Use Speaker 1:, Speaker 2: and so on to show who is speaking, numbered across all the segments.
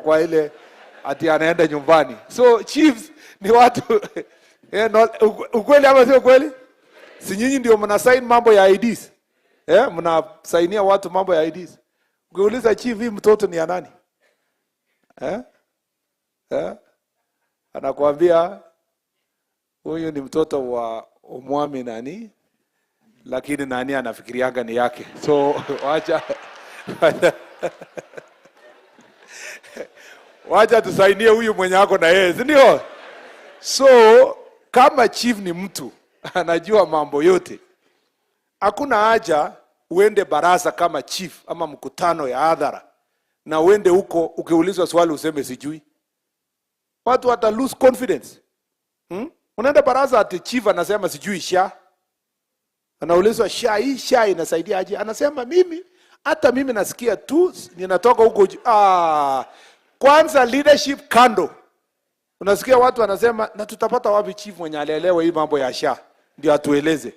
Speaker 1: kwa ile ati anaenda nyumbani. So chiefs ni watu ukweli ama sio kweli? Si nyinyi ndio mnasign mambo ya IDs? Mnasainia watu mambo ya IDs. Ukiuliza chief, hii mtoto ni ya nani? Anakuambia huyu ni mtoto wa umwami nani, lakini nani anafikirianga ni yake. So wacha tusainie huyu mwenye ako na yeye, si ndio? So kama chief ni mtu anajua mambo yote, hakuna haja uende baraza kama chief ama mkutano ya hadhara na uende huko ukiulizwa swali useme sijui. Watu wata lose confidence. Unaenda baraza ati chief anasema sijui sha. Anaulizwa hii sha inasaidia aje? Anasema hata mimi nasikia tu ninatoka huko. Kwanza leadership kando. Unasikia watu wanasema na tutapata wapi chief mwenye alielewa hii mambo ya sha ndio atueleze.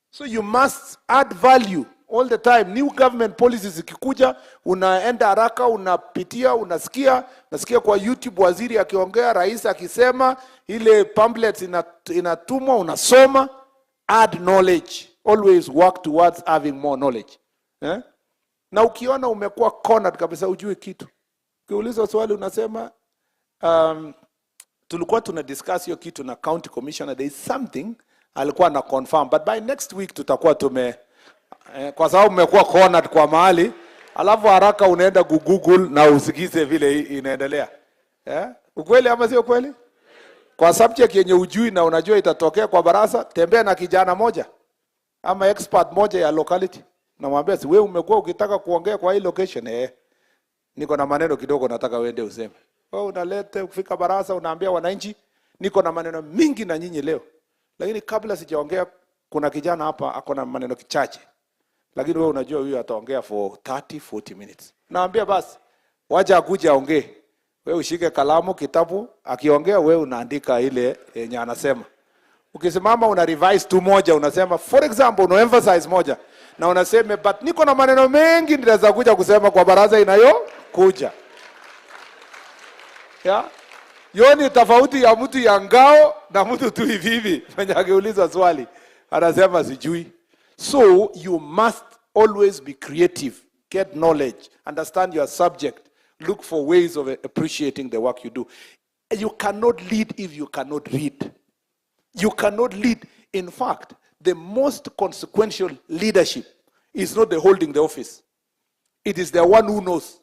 Speaker 1: So you must add value all the time. New government policies zikikuja, unaenda haraka, unapitia, nasikia kwa YouTube waziri akiongea, rais akisema, ile pamphlets inatumwa, unasoma. Add knowledge. Always work towards having more knowledge. Na ukiona umekuwa cornered kabisa ujue kitu. Ukiulizwa swali unasema tulikuwa tunadiscuss hiyo kitu na county commissioner, there is something alikuwa na confirm, but by next week tutakuwa kwa sababu umekuwa cornered kwa mahali, alafu haraka unaenda Google na usikize vile inaendelea. Ukweli ama sio kweli? Kwa subject yenye ujui na unajua itatokea kwa baraza, tembea na kijana moja ama expert moja ya locality. Namwambia si wewe umekuwa ukitaka kuongea kwa hii location, niko na maneno kidogo nataka uende useme. Unalete kufika baraza unaambia wananchi niko na maneno mingi na nyinyi leo. Lakini kabla sijaongea kuna kijana hapa ako na maneno kichache. Lakini wewe unajua huyu ataongea for 30-40 minutes. Naambia basi wacha akuje aongee. Wewe ushike kalamu, kitabu, akiongea wewe unaandika ile yenye anasema. Ukisimama una revise tu moja, unasema for example una emphasize moja na unasema but niko na maneno mengi nitaweza kuja kusema kwa baraza inayokuja. Yoni tofauti ya mtu ya ngao na mtu tu hivi mwenye akiulizwa swali anasema sijui. So you must always be creative, get knowledge, understand your subject, look for ways of appreciating the work you do. You cannot lead if you cannot read. You cannot lead. In fact, the most consequential leadership is not the holding the office. It is the one who knows.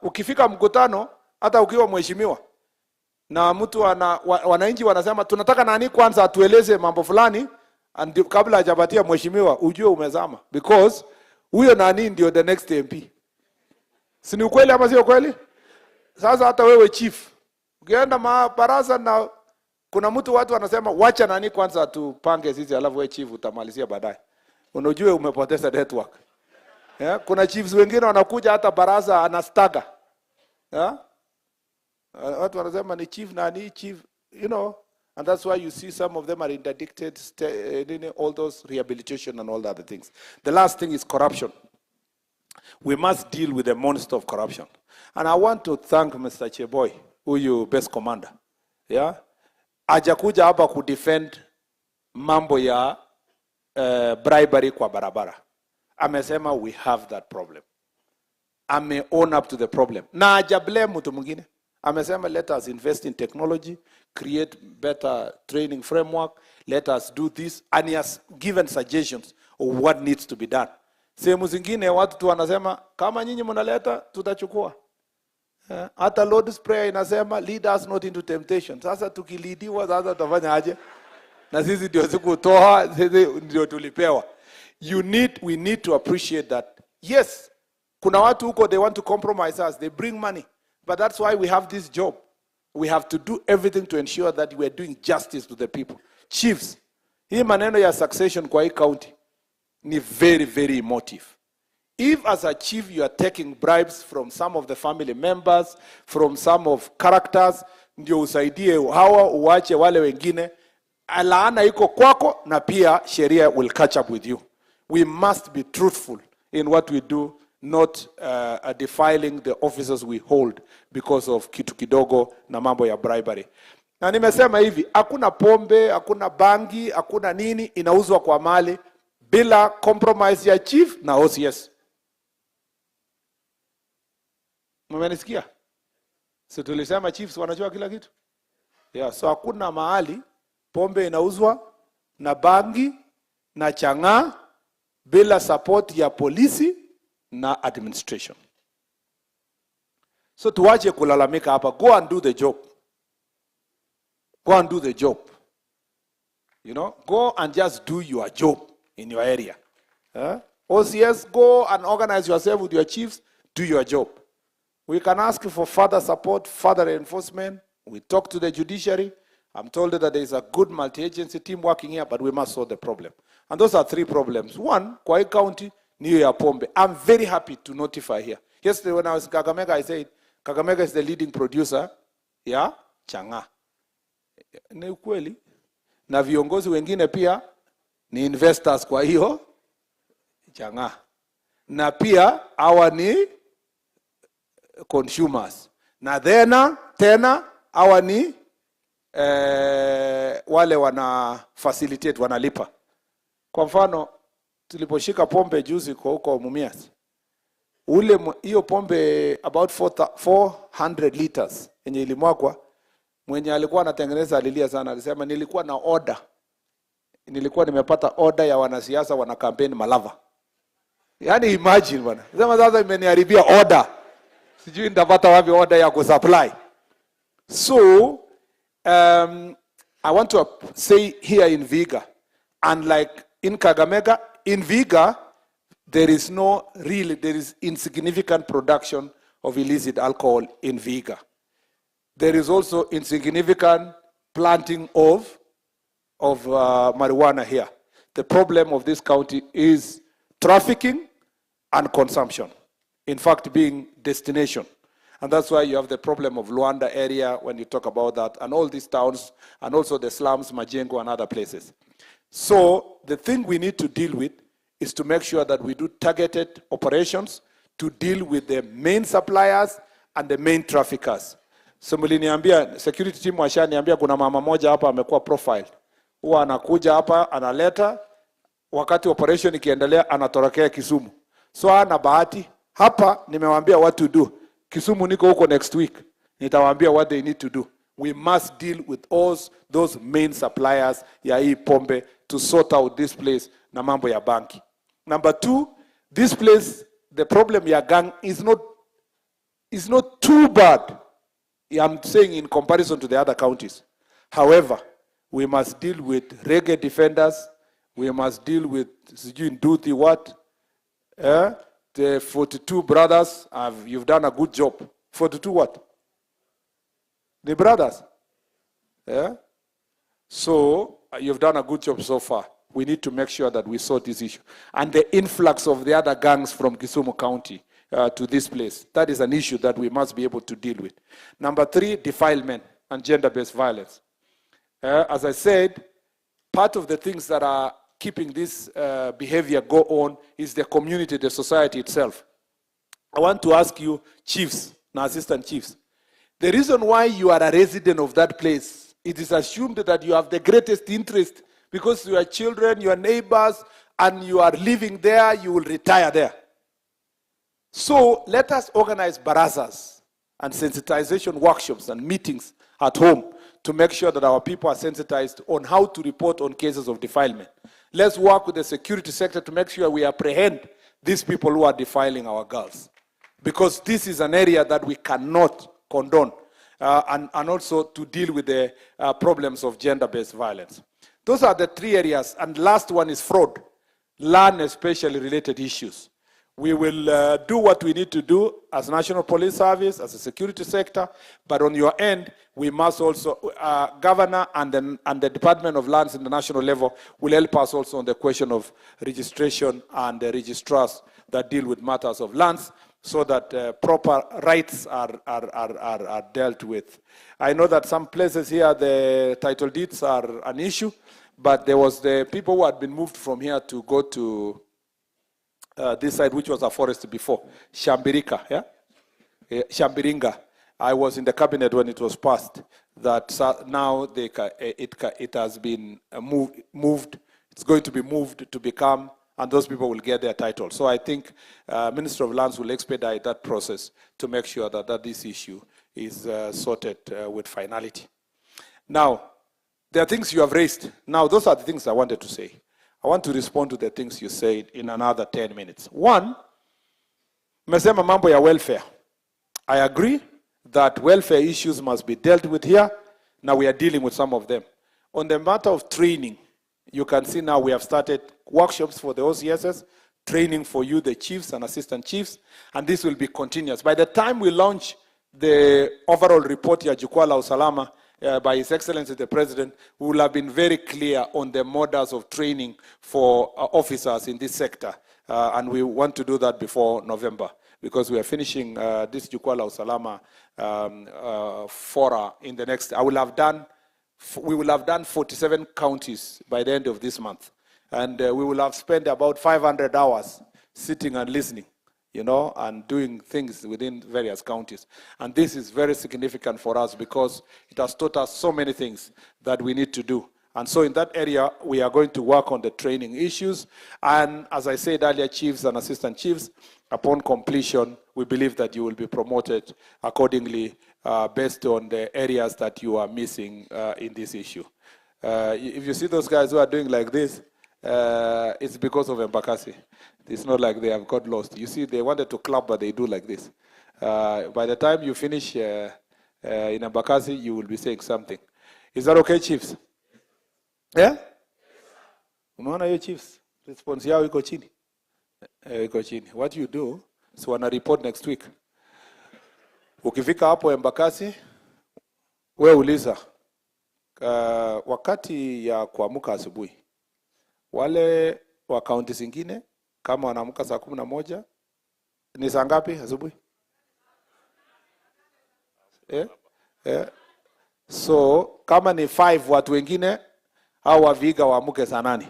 Speaker 1: Ukifika mkutano hata ukiwa mheshimiwa na mtu wananchi wanasema tunataka nani kwanza atueleze mambo fulani, kabla hajapatia mheshimiwa ujue umezama, because huyo nani ndio the next MP. Si ni ukweli ama sio kweli? Sasa hata wewe chief ukienda baraza na kuna mtu watu wanasema wacha nani kwanza tupange sisi alafu wewe chief utamalizia baadaye, unajua umepoteza network. Kuna chiefs wengine wanakuja hata baraza anastaga. Watu wanasema ni chief nani chief, and that's why you see some of them are interdicted, all those rehabilitation and all the other things. The last thing is corruption. We must deal with the monster of corruption. And I want to thank Mr. Cheboy, huyu best commander. Hajakuja hapa kudefend mambo ya bribery kwa barabara. Amesema we have that problem. Ame own up to the problem. Na hajablame mtu mwingine. Amesema let us invest in technology, create better training framework, let us do this, and he has given suggestions of what needs to be done. Sehemu zingine watu tu wanasema kama nyinyi mnaleta tutachukua. Hata Lord's Prayer inasema lead us not into temptation. Sasa tukilidiwa sasa tutafanya aje? Na sisi ndio sikutoa, sisi ndio tulipewa. We need to appreciate that. Yes, kuna watu huko they want to compromise us, they bring money. But that's why we have this job. We have to do everything to ensure that we are doing justice to the people. Chiefs, hii maneno ya succession kwa hii county ni very, very emotive. If as a chief you are taking bribes from some of the family members, from some of characters, ndio usaidie hawa uache wale wengine, laana iko kwako na pia sheria will catch up with you. We must be truthful in what we do not defiling the officers we hold because of kitu kidogo na mambo ya bribery. Na nimesema hivi, hakuna pombe, hakuna bangi, hakuna nini inauzwa kwa mali bila compromise ya chief na OCS. Mmenisikia? So tulisema chiefs wanajua kila kitu. Yeah, so hakuna mahali pombe inauzwa na bangi na chang'aa bila support ya polisi na administration. So tuwache kulalamika hapa. Go and do the job. Go and do the job. You know, go and just do your job in your area. OCS, go and organize yourself with your chiefs, do your job. We can ask for further support, further enforcement. We talk to the judiciary. I'm told that there is a good multi-agency team working here, but we must solve the problem. And those are three problems. One, Kwai County, New Year Pombe. I'm very happy to notify here. Yesterday when I was in Kakamega, I said, Kakamega is the leading producer, yeah, changa. Ni ukweli. Na viongozi wengine pia ni investors kwa hiyo changa. Na pia hawa ni consumers. Na tena hawa ni wale wana facilitate, wanalipa. Kwa mfano, tuliposhika pombe juzi kwa huko Mumias. Hiyo pombe about 400 liters yenye ilimwagwa, mwenye alikuwa anatengeneza alilia sana, alisema nilikuwa na order. Nilikuwa nimepata order ya wanasiasa wana campaign Malava. Yaani imagine bwana. Sema sasa imeniharibia order. Sijui nitapata wapi order ya kusupply. So I want to say here in Vihiga, unlike in Kakamega, in Vihiga, there is insignificant production of illicit alcohol in Vihiga. There is also insignificant planting of marijuana here. The problem of this county is trafficking and consumption. In fact, being destination. And that's why you have the problem of Luanda area when you talk about that, and all these towns, and also the slums, Majengo, and other places. So the thing we need to deal with is to make sure that we do targeted operations to deal with the main suppliers and the main traffickers. So mliniambia, security team washaniambia kuna mama moja hapa amekuwa profiled. Huwa anakuja hapa, analeta, wakati operation ikiendelea, anatorokea Kisumu. So ana bahati, hapa nimewaambia what to do. Kisumu niko huko next week. Nitawaambia what they need to do. We must deal with all those main suppliers ya hii pombe to sort out this place na mambo ya banki. Number two, this place, the problem ya gang is not too bad. I'm saying in comparison to the other counties. However, we must deal with reggae defenders. We must deal with Nduthi what? The 42 brothers, you've done a good job. 42 what? The brothers. Yeah? So, you've done a good job so far. We need to make sure that we sort this issue. And the influx of the other gangs from Kisumu County to this place, that is an issue that we must be able to deal with. Number three, defilement and gender-based violence. As I said, part of the things that are keeping this behavior go on is the community, the society itself. I want to ask you, chiefs and assistant chiefs, the reason why you are a resident of that place, it is assumed that you have the greatest interest because your children, your neighbors, and you are living there, you will retire there. So let us organize barazas and sensitization workshops and meetings at home to make sure that our people are sensitized on how to report on cases of defilement. Let's work with the security sector to make sure we apprehend these people who are defiling our girls. Because this is an area that we cannot condone. And also to deal with the problems of gender-based violence. Those are the three areas. And last one is fraud. Land especially related issues. We will do what we need to do as National Police Service, as a security sector, but on your end, we must also, Governor and the Department of Lands in the national level will help us also on the question of registration and the registrars that deal with matters of lands so that proper rights are dealt with. I know that some places here, the title deeds are an issue, but there was the people who had been moved from here to go to this side, which was a forest before, Shambirika, yeah? Shambiringa. I was in the cabinet when it was passed. That now it has been moved. It's going to be moved to become, and those people will get their title. So I think Minister of Lands will expedite that process to make sure that this issue is sorted with finality. Now, there are things you have raised. Now, those are the things I wanted to say. I want to respond to the things you said in another 10 minutes. One, mmesema mambo ya welfare. I agree that welfare issues must be dealt with here. Now we are dealing with some of them. On the matter of training, you can see now we have started workshops for the OCSs, training for you, the chiefs and assistant chiefs, and this will be continuous. By the time we launch the overall report, ya Jukwaa la Usalama, by His Excellency the President, we will have been very clear on the models of training for officers in this sector. And we want to do that before November, because we are finishing this Jukwaa la Usalama fora in the next, we will have done 47 counties by the end of this month. And we will have spent about 500 hours sitting and listening, you know, and doing things within various counties. And this is very significant for us because it has taught us so many things that we need to do. And so in that area, we are going to work on the training issues. And as I said earlier, chiefs and assistant chiefs, upon completion, we believe that you will be promoted accordingly based on the areas that you are missing in this issue. If you see those guys who are doing like this, it's because of Embakasi. It's not like they have got lost. You see, they wanted to clap, but they do like this. By the time you finish in Embakasi, you will be saying something. Is that okay, chiefs? Yeah? Unaona hiyo chiefs? Response yao iko chini. Iko chini. What you do, so wana report next week. Ukifika hapo Embakasi, we uliza, wakati ya kuamka asubuhi, wale wa kaunti zingine, kama wanaamka saa 11, ni saa ngapi asubuhi? So, kama ni 5 watu wengine, hao wa Vihiga waamke saa 8.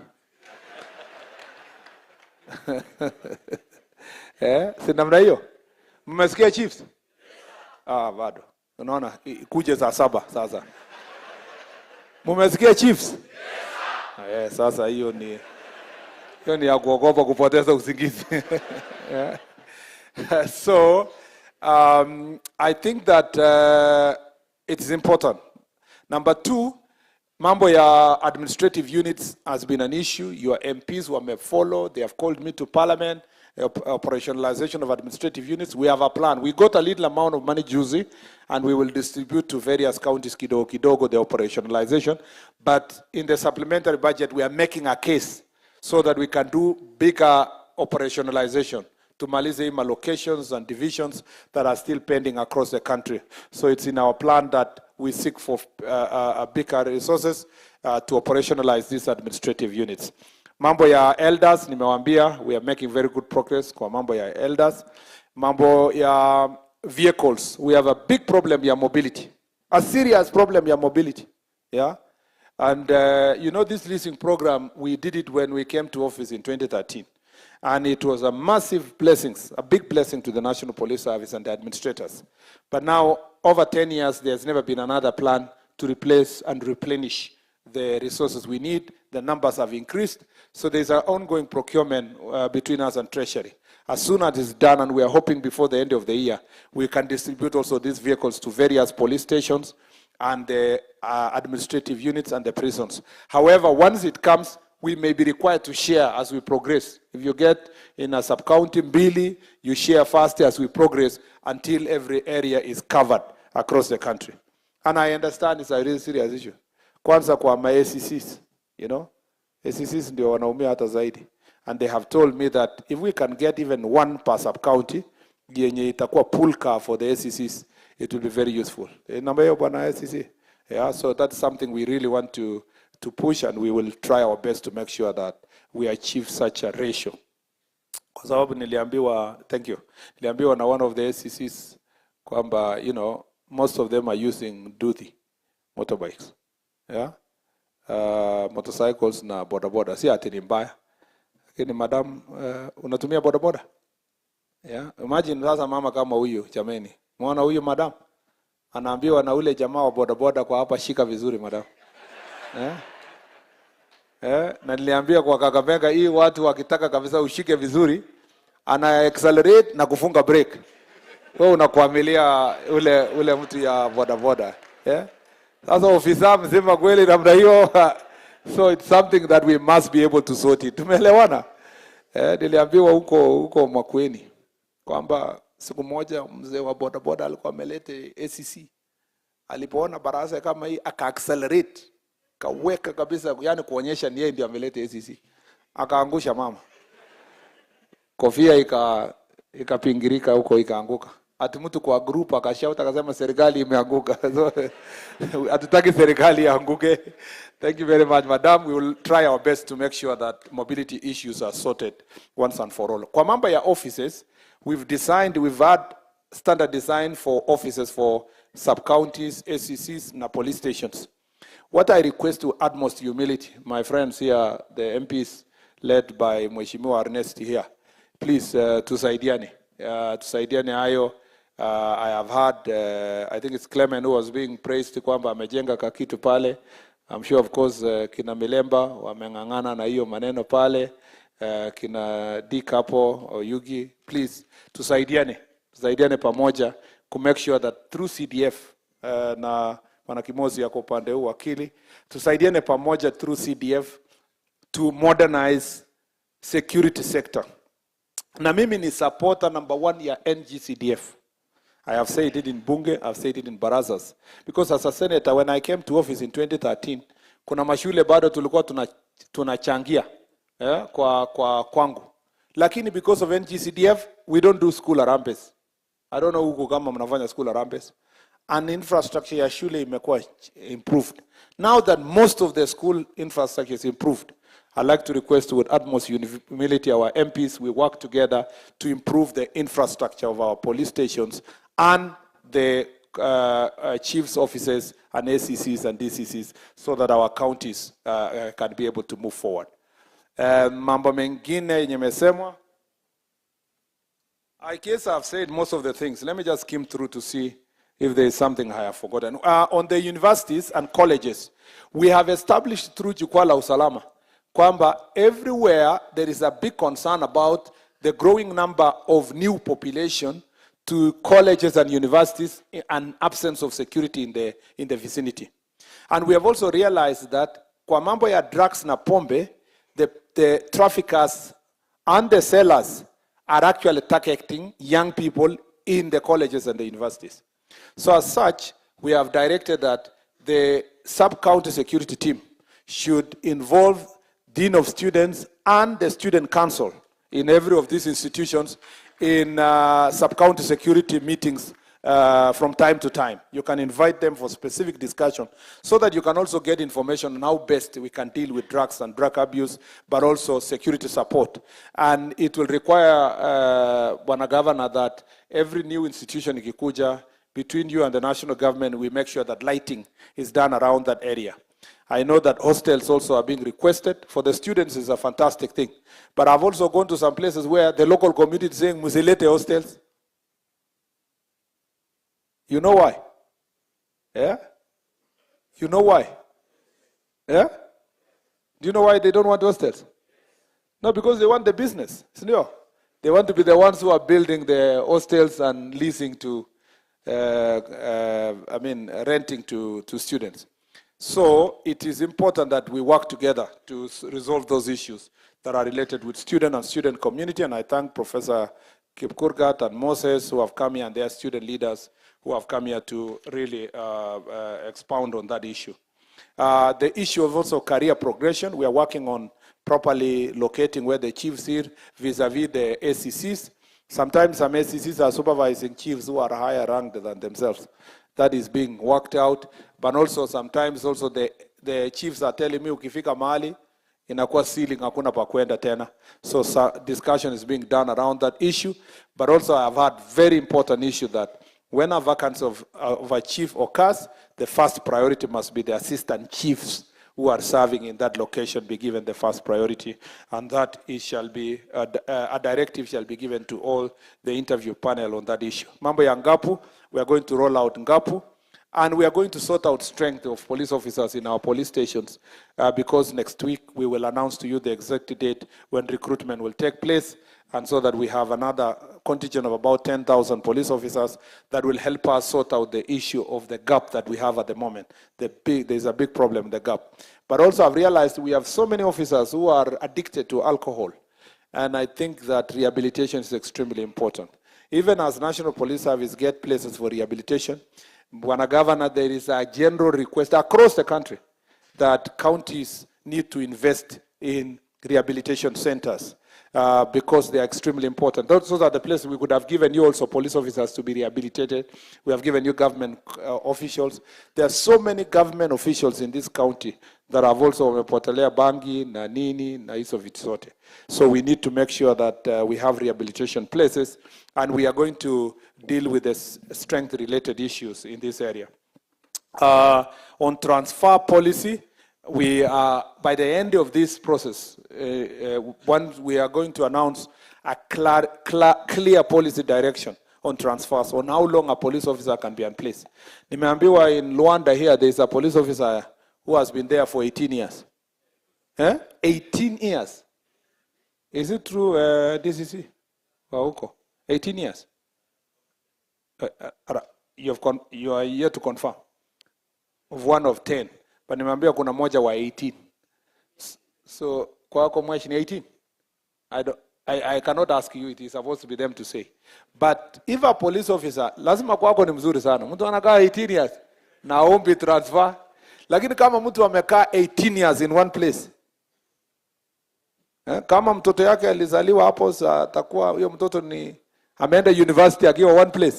Speaker 1: Si namna hiyo? Mmesikia chiefs? Bado. Unaona, kuje saa 7 sasa. Mmesikia chiefs? Sasa hiyo ni ya kuogopa kupoteza usingizi. So, I think that it is important. Number 2, mambo ya administrative units has been an issue. Your MPs who may follow, they have called me to parliament, operationalization of administrative units. We have a plan. We got a little amount of money juicy, and we will distribute to various counties kidogo kidogo the operationalization. But in the supplementary budget, we are making a case so that we can do bigger operationalization to malize locations and divisions that are still pending across the country. So it's in our plan that we seek for bigger resources to operationalize these administrative units. Mambo ya elders, nimewambia, we are making very good progress kwa mambo ya elders. Mambo ya vehicles, we have a big problem ya mobility. A serious problem ya mobility. Yeah? And you know, this leasing program, we did it when we came to office in 2013. And it was a massive blessing, a big blessing to the National Police Service and the administrators. But now, over 10 years, there's never been another plan to replace and replenish the resources we need. The numbers have increased. So there's an ongoing procurement between us and Treasury. As soon as it's done, and we are hoping before the end of the year, we can distribute also these vehicles to various police stations and the administrative units and the prisons. However, once it comes, we may be required to share as we progress. If you get in a sub-county mbili, you share fast as we progress until every area is covered across the country. And I understand it's a really serious issue. Kwanza kwa my ACCs, you know, ACCs ndio wanaumia hata zaidi. And they have told me that if we can get even one per sub-county, yenye itakuwa pool car for the ACCs, it will be very useful. Namba hiyo bwana ACC. Yeah, so that's something we really want to push, and we will try our best to make sure that we achieve such a ratio. Kwa sababu niliambiwa, thank you, niliambiwa na one of the ACCs kwamba, you know, most of them are using duty motorbikes. Yeah? Motorcycles na boda boda. Si ati ni mbaya. Lakini madam, unatumia bodaboda? Yeah. Imagine sasa mama kama huyu, jameni. Muona huyu madam? Anaambiwa na ule jamaa wa bodaboda kwa hapa, shika vizuri madam. Na niliambia kwa Kakamega, hii watu wakitaka kabisa ushike vizuri, ana accelerate na kufunga brake. Wewe unakuamilia ule mtu ya bodaboda. Sasa ofisa mzima kweli namna hiyo. So it's something that we must be able to sort it. Tumeelewana? Niliambiwa huko Makwiny kwamba siku moja mzee wa bodaboda alikuwa amelete ACC. Alipoona baraza kama hii aka-accelerate, kaweka kabisa, yani kuonyesha ni yeye ndiye amelete ACC. Akaangusha mama. Kofia ikapingirika huko, ikaanguka. Ati mtu kwa group akashauta akasema serikali imeanguka. So hatutaki serikali ianguke. Thank you very much, madam. We will try our best to make sure that mobility issues are sorted once and for all. Kwa mambo ya offices, we've had standard design for offices for sub-counties, ACCs, na police stations. What I request to utmost humility, my friends here, the MPs led by Mheshimiwa Ernest here, please tusaidiane. Tusaidiane hayo. I have heard, I think it's Clement who was being praised kwamba amejenga kakitu pale. I'm sure of course kina Milemba wamengangana na hiyo maneno pale. Kina Dikapo or Yugi, please tusaidiane pamoja to make sure that through CDF na Wanakimozi yako upande huu wakili, tusaidiane pamoja through CDF to modernize security sector. Na mimi ni supporter number 1 ya NGCDF. I have said it in Bunge, I've said it in Barazas. Because as a senator, when I came to office in 2013, kuna mashule bado tulikuwa tunachangia kwa kwangu. Lakini because of NGCDF, we don't do school harambes. I don't know huko kama mnafanya school harambes. And infrastructure ya shule imekuwa improved. Now that most of the school infrastructure is improved, I'd like to request with utmost humility our MPs, we work together to improve the infrastructure of our police stations and the chief's offices and ACCs and DCCs so that our counties can be able to move forward. Mambo mengine yenye mesemwa, I guess I've said most of the things. Let me just skim through to see if there is something I have forgotten. On the universities and colleges, we have established through Jukwaa la Usalama kwamba everywhere there is a big concern about the growing number of new population to colleges and universities and absence of security in the vicinity. And we have also realized that kwa mambo ya drugs na pombe, the traffickers and the sellers are actually targeting young people in the colleges and the universities. So as such, we have directed that the sub-county security team should involve Dean of Students and the Student Council in every of these institutions in sub-county security meetings from time to time. You can invite them for specific discussion so that you can also get information on how best we can deal with drugs and drug abuse, but also security support. And it will require, Bwana Governor, that every new institution ikikuja, between you and the national government, we make sure that lighting is done around that area. I know that hostels also are being requested. For the students, it's a fantastic thing. But I've also gone to some places where the local community is saying, Musilete hostels. You know why? Yeah? You know why? Yeah? Do you know why they don't want hostels? No, because they want the business. They want to be the ones who are building the hostels and leasing to, renting to students. So it is important that we work together to resolve those issues that are related with student and student community. And I thank Professor Kipkurgat and Moses who have come here, and their student leaders who have come here to really expound on that issue. The issue of also career progression, we are working on properly locating where the chiefs are vis-a-vis the ACCs. Sometimes some ACCs are supervising chiefs who are higher ranked than themselves. That is being worked out. But also sometimes also the chiefs are telling me, ukifika mahali, inakuwa ceiling, hakuna pa kwenda tena. So discussion is being done around that issue. But also I've had very important issue that when a vacancy of a chief occurs, the first priority must be the assistant chiefs who are serving in that location be given the first priority, and that it shall be a directive shall be given to all the interview panel on that issue. Mambo ya Ngapu, we are going to roll out Ngapu, and we are going to sort out strength of police officers in our police stations because next week we will announce to you the exact date when recruitment will take place, and so that we have another contingent of about 10,000 police officers that will help us sort out the issue of the gap that we have at the moment. There's a big problem, the gap. But also I've realized we have so many officers who are addicted to alcohol, and I think that rehabilitation is extremely important. Even as National Police Service get places for rehabilitation, Bwana Governor, there is a general request across the country that counties need to invest in rehabilitation centers because they are extremely important. Those are the places we could have given you also police officers to be rehabilitated. We have given you government officials. There are so many government officials in this county that have also wamepotelea bangi na nini na hizo vitu zote. So we need to make sure that we have rehabilitation places, and we are going to deal with the strength-related issues in this area. On transfer policy, we are, by the end of this process, we are going to announce a clear policy direction on transfers, on how long a police officer can be in place. Nimeambiwa in Luanda here, there is a police officer who has been there for 18 years. 18 years. Is it true, DCC? Wauko? 18 years. You are here to confirm. Of one of 10. But nimeambiwa kuna moja wa 18. So, kwa wako mweshi ni 18? I cannot ask you, it is supposed to be them to say. But if a police officer, lazima kwa wako ni mzuri sana. Mtu anakaa 18 years na ombi transfer. Lakini kama mtu amekaa 18 years in one place, kama mtoto yake alizaliwa hapo, atakuwa huyo mtoto ni ameenda university akiwa one place,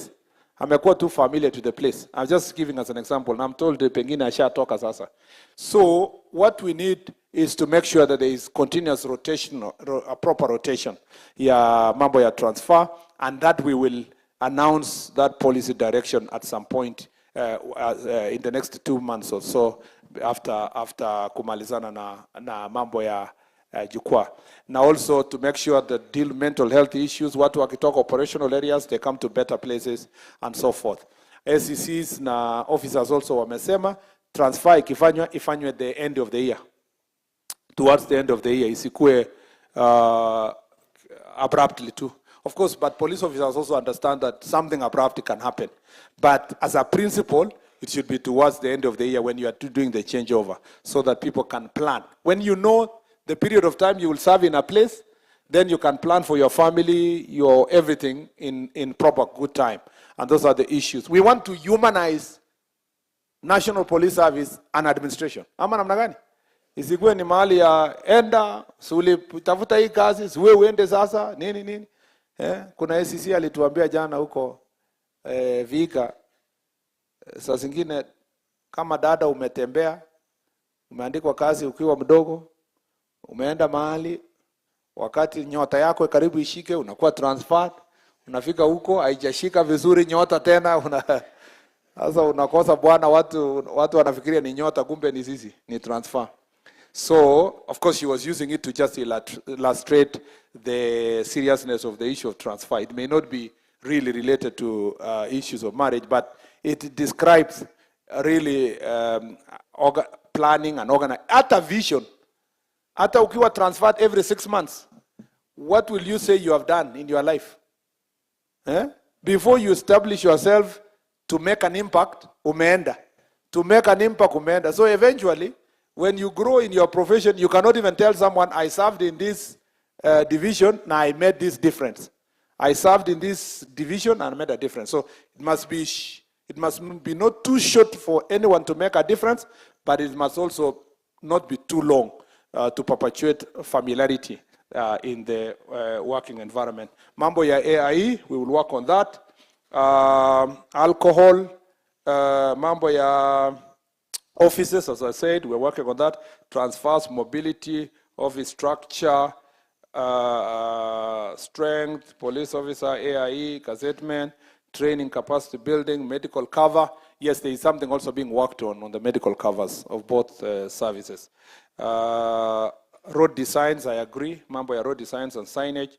Speaker 1: amekuwa too familiar to the place. I'm just giving us an example. Na I'm told pengine ashatoka sasa. So what we need is to make sure that there is continuous rotation, a proper rotation ya mambo ya transfer, and that we will announce that policy direction at some point in the next 2 months or so after kumalizana na mambo ya jukwaa. Now also to make sure that deal mental health issues, watu wakitoka operational areas, they come to better places and so forth. SECs na officers also wamesema transfer ifanywe the end of the year. Towards the end of the year, isikue abruptly too. Of course, but police officers also understand that something abrupt can happen. But as a principle, it should be towards the end of the year when you are doing the changeover, so that people can plan. When you know the period of time you will serve in a place, then you can plan for your family, your everything in proper good time. And those are the issues. We want to humanize National Police Service and administration. Ama namna gani? Isikuwe ni mahali ya enda, suli tafuta hii kazi, siwe uende sasa, nini. Kuna SEC alituambia jana huko Vihiga, saa zingine kama dada umetembea, umeandikwa kazi ukiwa mdogo, umeenda mahali, wakati nyota yako karibu ishike, unakuwa transferred, unafika huko, haijashika vizuri nyota tena, sasa unakosa bwana, watu wanafikiria ni nyota, kumbe ni sisi, ni transfer. So, of course, she was using it to just illustrate the seriousness of the issue of transfer. It may not be really related to issues of marriage, but it describes really planning and organizing. Ata vision, ata ukiwa transferred every 6 months, what will you say you have done in your life? Before you establish yourself to make an impact, umeenda. To make an impact, umeenda. So eventually, when you grow in your profession, you cannot even tell someone, I served in this division, now I made this difference. I served in this division and made a difference. So it must be not too short for anyone to make a difference, but it must also not be too long to perpetuate familiarity in the working environment. Mambo ya AIE, we will work on that. Alcohol, mambo ya offices, as I said, we're working on that. Transfers, mobility, office structure, strength, police officer, AIE, gazettemen, training, capacity building, medical cover. Yes, there is something also being worked on the medical covers of both services. Road designs, I agree. Mambo ya road designs and signage.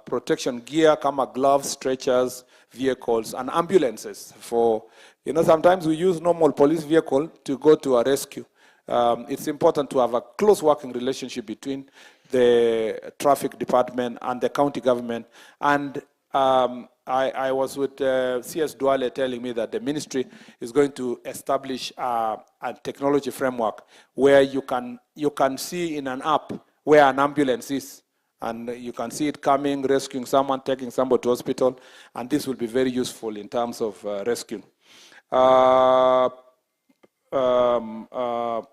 Speaker 1: Protection gear, kama gloves, stretchers, vehicles, and ambulances. For, sometimes we use normal police vehicle to go to a rescue. It's important to have a close working relationship between the traffic department and the county government. And I was with CS Duale telling me that the ministry is going to establish a technology framework where you can see in an app where an ambulance is. And you can see it coming, rescuing someone, taking somebody to hospital. And this will be very useful in terms of rescue.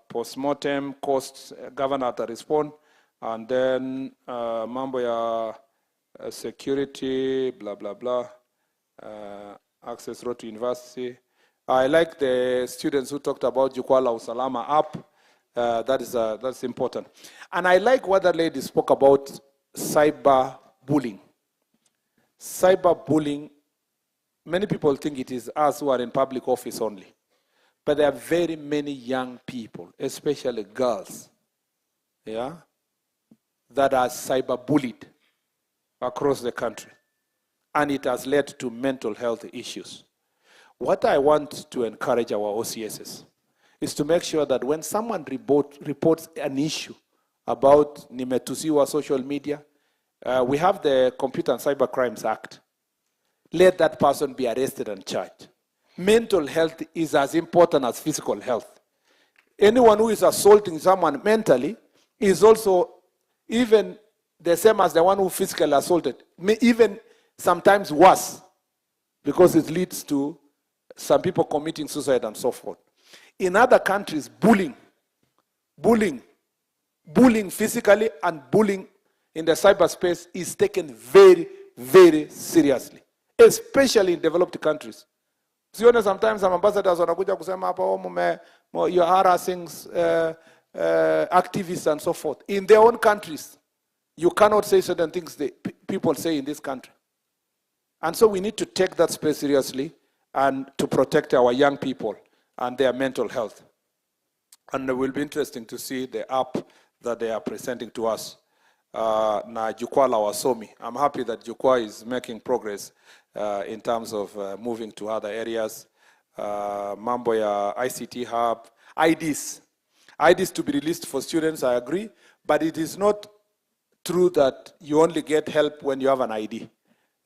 Speaker 1: Post-mortem costs, governor to respond. And then mambo ya security, blah, blah, blah. Access road to university. I like the students who talked about Jukwaa la Usalama app. That's important. And I like what that lady spoke about cyber bullying. Cyber bullying, many people think it is us who are in public office only. But there are very many young people, especially girls, that are cyber bullied across the country. And it has led to mental health issues. What I want to encourage our OCSs is to make sure that when someone reports an issue about nimetusiwa social media, we have the Computer and Cyber Crimes Act. Let that person be arrested and charged. Mental health is as important as physical health. Anyone who is assaulting someone mentally is also even the same as the one who physically assaulted, even sometimes worse, because it leads to some people committing suicide and so forth. In other countries, bullying physically and bullying in the cyberspace is taken very, very seriously, especially in developed countries. Sione sometimes some ambassadors wanakuja kusema hapa you're harassing activists and so forth. In their own countries, you cannot say certain things people say in this country. And so we need to take that space seriously and to protect our young people and their mental health. And it will be interesting to see the app that they are presenting to us. Na Jukwaa la Wasomi. I'm happy that Jukwaa is making progress in terms of moving to other areas. Mambo ya ICT hub, IDs to be released for students, I agree, but it is not true that you only get help when you have an ID.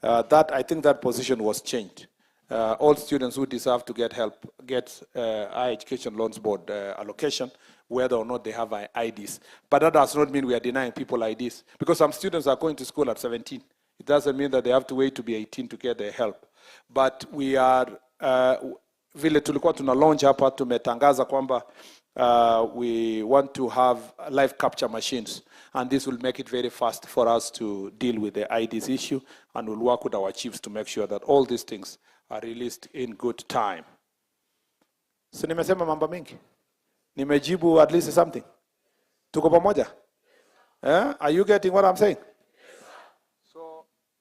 Speaker 1: I think that position was changed. All students who deserve to get help get Higher Education Loans Board allocation, whether or not they have IDs. But that does not mean we are denying people IDs, because some students are going to school at 17. It doesn't mean that they have to wait to be 18 to get their help. But we are, vile tulikuwa tuna launch hapa, tumetangaza kwamba we want to have live capture machines, and this will make it very fast for us to deal with the IDs issue, and we'll work with our chiefs to make sure that all these things are released in good time. So nimesema mambo mingi. Nimejibu at least something. Tuko pamoja? Are you getting what I'm saying?